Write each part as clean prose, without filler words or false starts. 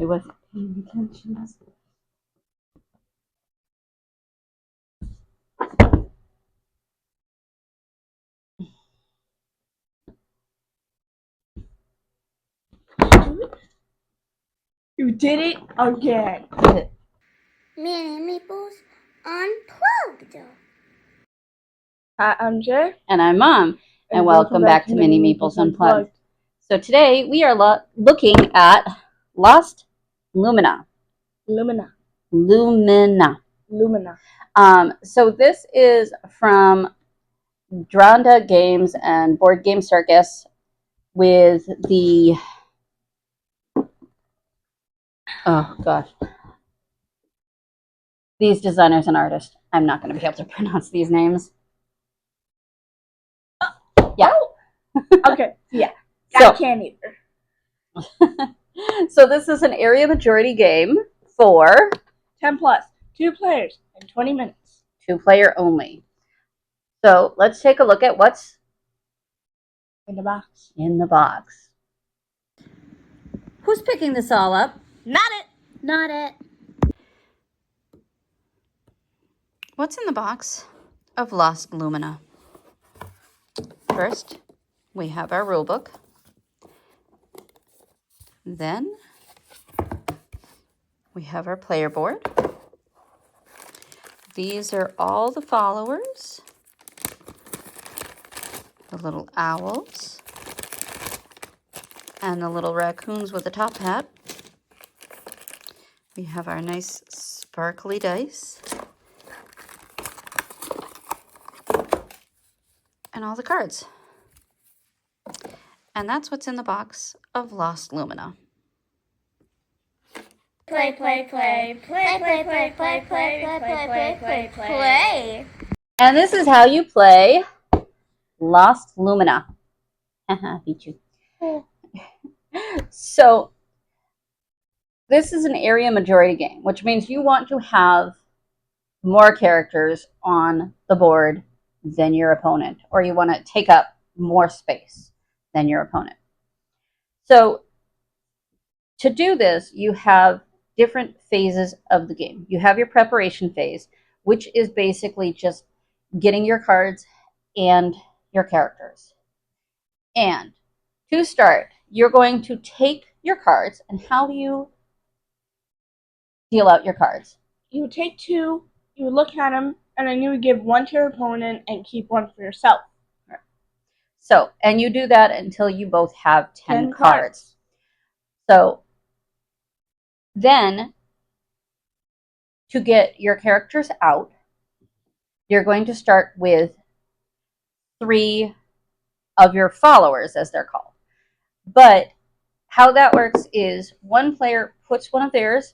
It wasn't paying attention. You did it again. Mini Meeples Unplugged. Hi, I'm Jay. And I'm Mom. And welcome back to Mini Meeples Unplugged. So today we are looking at Lost Lumina. Lumina. So this is from Dronda Games and Board Game Circus with the, oh gosh, these designers and artists. I'm not going to be able to pronounce these names. Yeah. Okay, yeah. So, I can't either. So this is an area majority game for 10 plus, 2 players, and 20 minutes. 2-player only. So let's take a look at what's In the box. in the box. Who's picking this all up? Not it. Not it. What's in the box of Lost Lumina? First, we have our rule book. Then we have our player board. These are all the followers. The little owls. And the little raccoons with a top hat. We have our nice sparkly dice. And all the cards. And that's what's in the box of Lost Lumina. Play, play, play, play, play, play, play, play, play, play, play, play. And this is how you play Lost Lumina. Haha, beat you. So, this is an area majority game, which means you want to have more characters on the board than your opponent, or you want to take up more space than your opponent. So, to do this, you have different phases of the game. You have your preparation phase, which is basically just getting your cards and your characters. And to start, you're going to take your cards, and how do you deal out your cards? You would take 2, you would look at them, and then you would give 1 to your opponent and keep 1 for yourself. So, and you do that until you both have 10 cards. So, then, to get your characters out, you're going to start with 3 of your followers, as they're called. But how that works is one player puts one of theirs,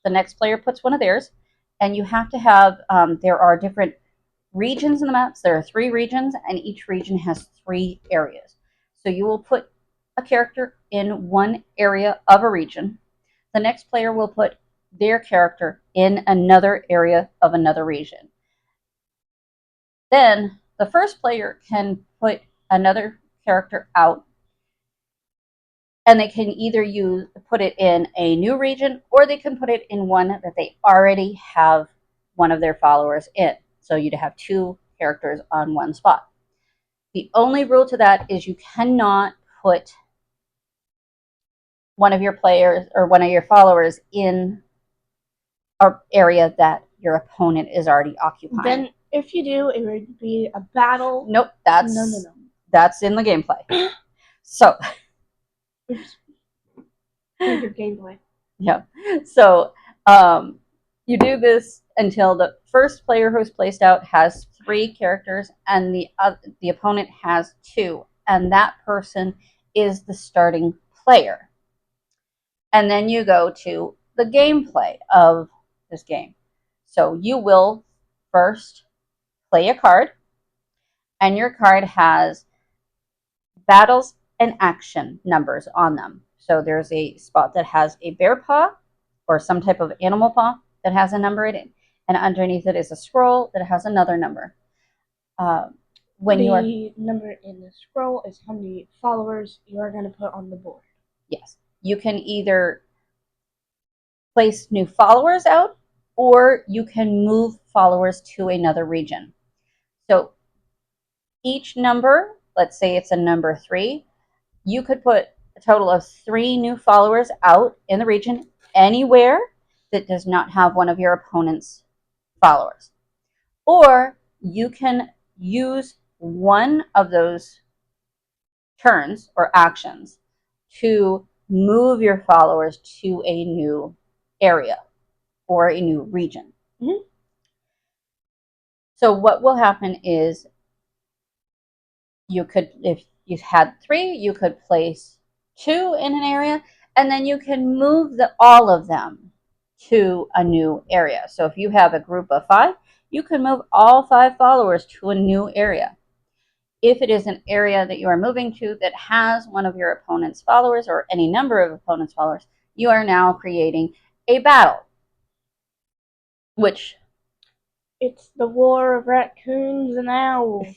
the next player puts one of theirs, and you have to have, there are different regions in the maps. There are 3 regions, and each region has 3 areas. So you will put a character in one area of a region. The next player will put their character in another area of another region. Then the first player can put another character out, and they can either put it in a new region, or they can put it in one that they already have one of their followers in. So you'd have 2 characters on one spot. The only rule to that is you cannot put one of your players or one of your followers in an area that your opponent is already occupying. Then, if you do, it would be a battle. Nope, that's in the gameplay. So, your gameplay. Yeah. So, you do this until the first player who's placed out has 3 characters, and the opponent has 2, and that person is the starting player. And then you go to the gameplay of this game. So you will first play a card, and your card has battles and action numbers on them. So there's a spot that has a bear paw or some type of animal paw that has a number in it, and underneath it is a scroll that has another number. The number in the scroll is how many followers you are going to put on the board. Yes. You can either place new followers out, or you can move followers to another region. So each number, let's say it's a number 3, you could put a total of 3 new followers out in the region anywhere that does not have one of your opponent's followers. Or you can use one of those turns or actions to move your followers to a new area or a new region. Mm-hmm. So what will happen is you could, if you had 3, you could place 2 in an area, and then you can move all of them to a new area. So if you have a group of 5, you can move all 5 followers to a new area. If it is an area that you are moving to that has one of your opponent's followers or any number of opponent's followers, you are now creating a battle, which It's the war of raccoons and owls.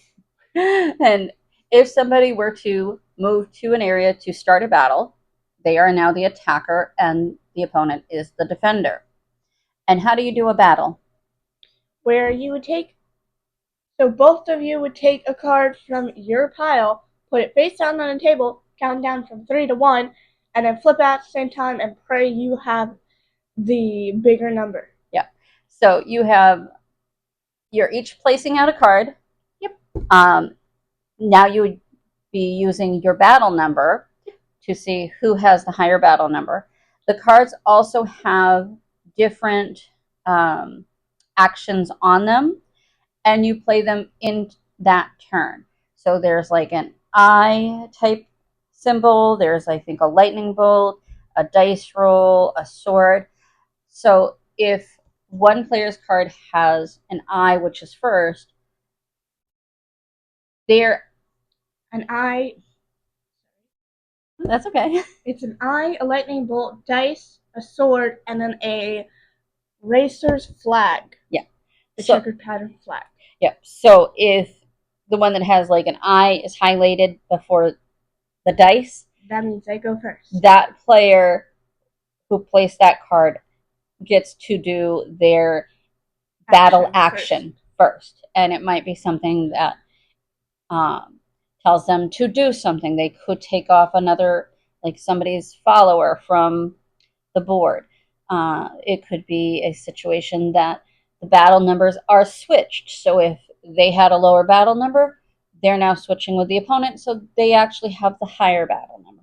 and if somebody were to move to an area to start a battle, they are now the attacker and the opponent is the defender. And how do you do a battle? Where you would take, so both of you would take a card from your pile, put it face down on the table, count down from 3 to 1, and then flip it at the same time and pray you have the bigger number. Yeah. So you're each placing out a card. Yep. Now you would be using your battle number to see who has the higher battle number. The cards also have different actions on them, and you play them in that turn. So there's like an eye type symbol. There's, I think, a lightning bolt, a dice roll, a sword. So if one player's card has an eye, which is first, there. An eye. That's okay. It's an eye, a lightning bolt, dice, a sword, and then a racer's flag. Yeah. The So, checkered pattern flag. yeah. So if the one that has like an eye is highlighted before the dice, That means they go first. that player who placed that card gets to do their battle action first. And it might be something that tells them to do something. They could take off another, like somebody's follower from the board. It could be a situation that the battle numbers are switched. So if they had a lower battle number, they're now switching with the opponent, so they actually have the higher battle number.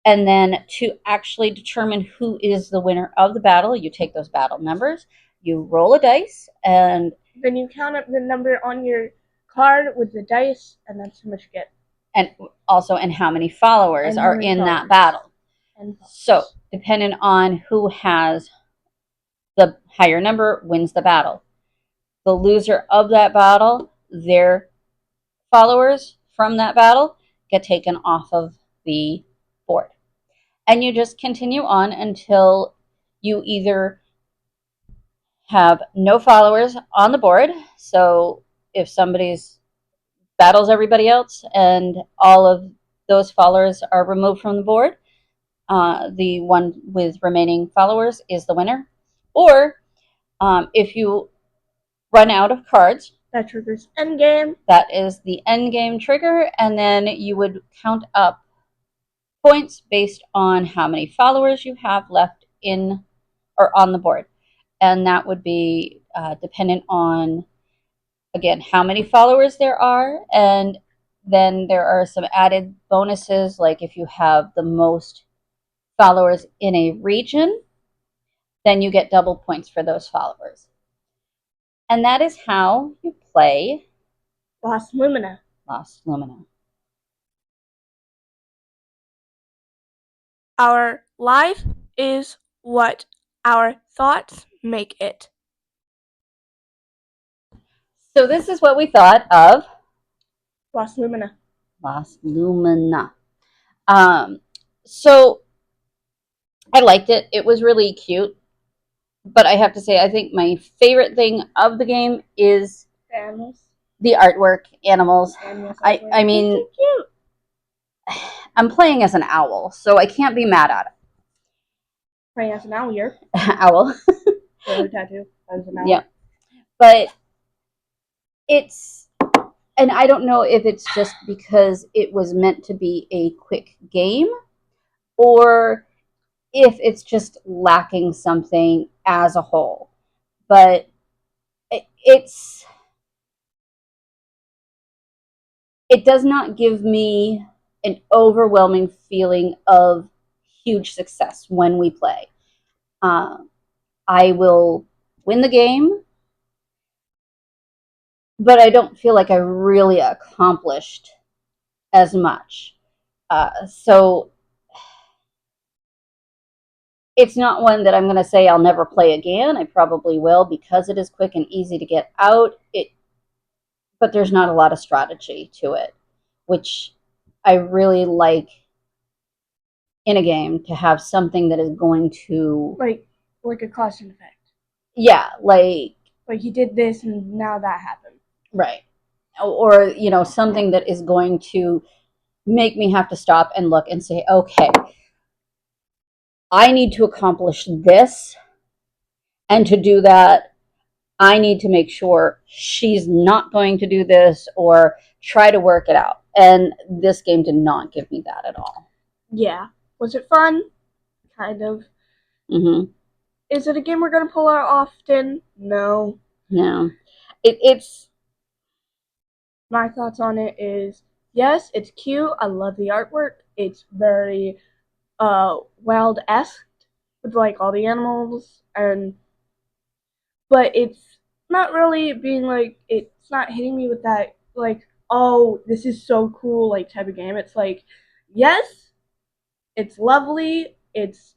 And then to actually determine who is the winner of the battle, you take those battle numbers, you roll a dice, and then you count up the number on your card with the dice, and that's how much you get. And also, and how many followers And are how many in that followers. battle. And So, depending on who has the higher number wins the battle. The loser of that battle, their followers from that battle get taken off of the board. And you just continue on until you either have no followers on the board. So if somebody's battles everybody else and all of those followers are removed from the board, the one with remaining followers is the winner. Or if you run out of cards, that triggers endgame. that is the end game trigger, and then you would count up points based on how many followers you have left in or on the board. And that would be dependent on, again, how many followers there are. And then there are some added bonuses, like if you have the most followers in a region, then you get double points for those followers. And that is how you play Lost Lumina. Lost Lumina. Our life is what our thoughts make it. So this is what we thought of Lost Lumina. Lost Lumina. So I liked it. It was really cute. But I have to say, I think my favorite thing of the game is Animals. the artwork, animals. I mean, so cute. I'm playing as an owl, so I can't be mad at it. playing as an owl here. Owl. Really tattoo as an owl. Yeah. But it's, and I don't know if it's just because it was meant to be a quick game or if it's just lacking something as a whole. But it's, it does not give me an overwhelming feeling of huge success when we play. I will win the game, but I don't feel like I really accomplished as much. So it's not one that I'm going to say I'll never play again. I probably will because it is quick and easy to get out. But there's not a lot of strategy to it, which I really like in a game, to have something that is going to, like a cause and effect. Yeah, like you did this and now that happened. Right. Or, something that is going to make me have to stop and look and say, okay, I need to accomplish this. And to do that, I need to make sure she's not going to do this or try to work it out. And this game did not give me that at all. Yeah. Was it fun? Kind of. Mm-hmm. Is it a game we're going to pull out often? No. No. It's... My thoughts on it is, yes, it's cute. I love the artwork. It's very wild-esque with like all the animals, but it's not really being like, it's not hitting me with that like, oh, this is so cool like type of game. It's like, yes, it's lovely. It's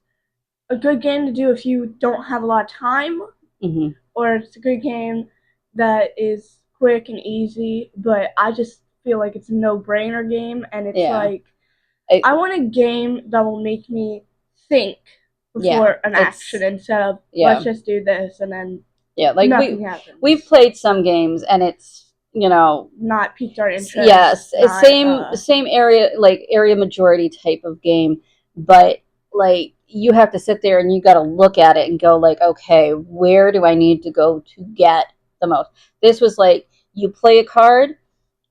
a good game to do if you don't have a lot of time, mm-hmm. or it's a good game that is quick and easy. But I just feel like it's a no-brainer game, and it's like, I want a game that will make me think before an action instead of let's just do this and then like nothing happens. We've played some games and it's not piqued our interest. Yes, same area, like area majority type of game, but like you have to sit there and you got to look at it and go like, okay, where do I need to go to get the most? This was like, you play a card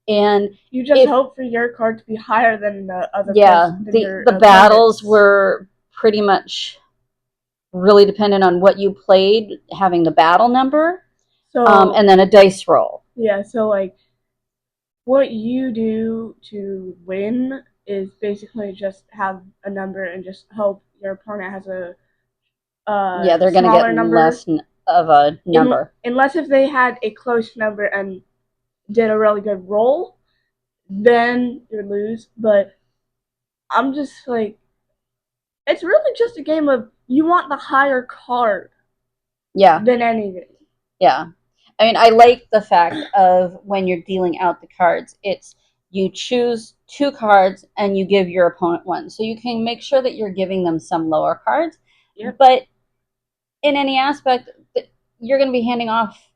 and you just hope for your card to be higher than the other. Yeah, the battles were pretty much really dependent on what you played, having the battle number, and then a dice roll. Yeah, so like what you do to win is basically just have a number and just hope your opponent has a they're going to get number. Less of a number. Unless if they had a close number and did a really good roll, then you would lose. But I'm just like, it's really just a game of you want the higher card. Yeah. Than anything. Yeah. I mean, I like the fact of when you're dealing out the cards, it's you choose 2 cards and you give your opponent 1. So you can make sure that you're giving them some lower cards. Yep. But in any aspect, you're going to be handing off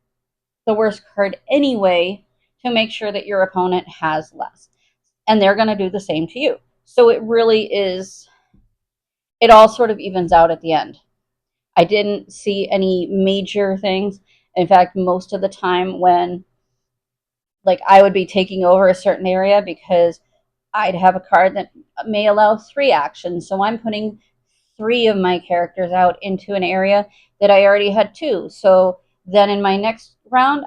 the worst card anyway to make sure that your opponent has less. And they're going to do the same to you. So it really is, it all sort of evens out at the end. I didn't see any major things. In fact, most of the time when like I would be taking over a certain area because I'd have a card that may allow 3 actions. So I'm putting 3 of my characters out into an area that I already had 2. So then in my next round,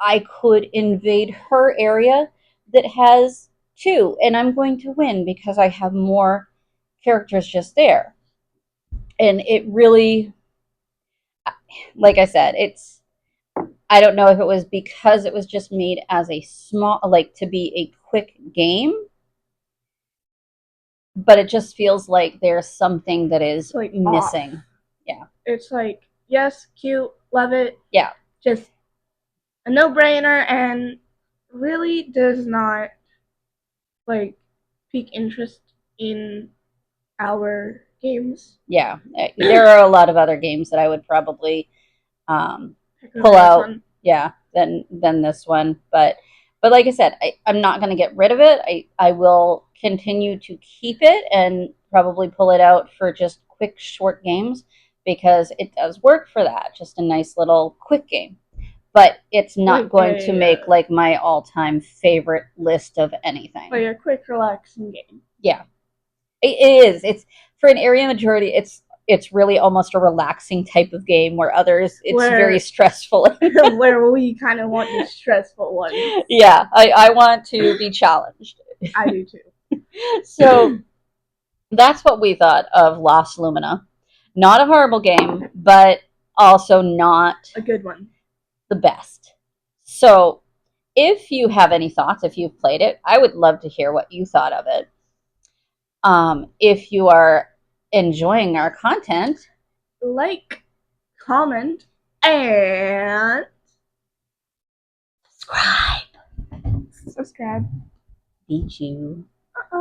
I could invade her area that has 2, and I'm going to win because I have more characters just there. And it really, like I said, I don't know if it was because it was just made as a small, like to be a quick game, but it just feels like there's something that is like missing. Off. Yeah. It's like, yes, cute, love it. Yeah. Just a no-brainer and really does not like pique interest in our games. Yeah. There are a lot of other games that I would probably pull out, than this one. But like I said, I'm not going to get rid of it. I will continue to keep it and probably pull it out for just quick, short games because it does work for that. Just a nice little quick game. But it's not going to make like my all-time favorite list of anything. Like a quick, relaxing game. Yeah, it is. It's for an area majority. It's really almost a relaxing type of game where others it's very stressful. Where we kind of want the stressful ones. Yeah, I want to be challenged. I do too. So that's what we thought of Lost Lumina. Not a horrible game, but also not a good one. The best. So if you have any thoughts, if you've played it, I would love to hear what you thought of it. If you are enjoying our content, like, comment, and subscribe. Subscribe. Beat you.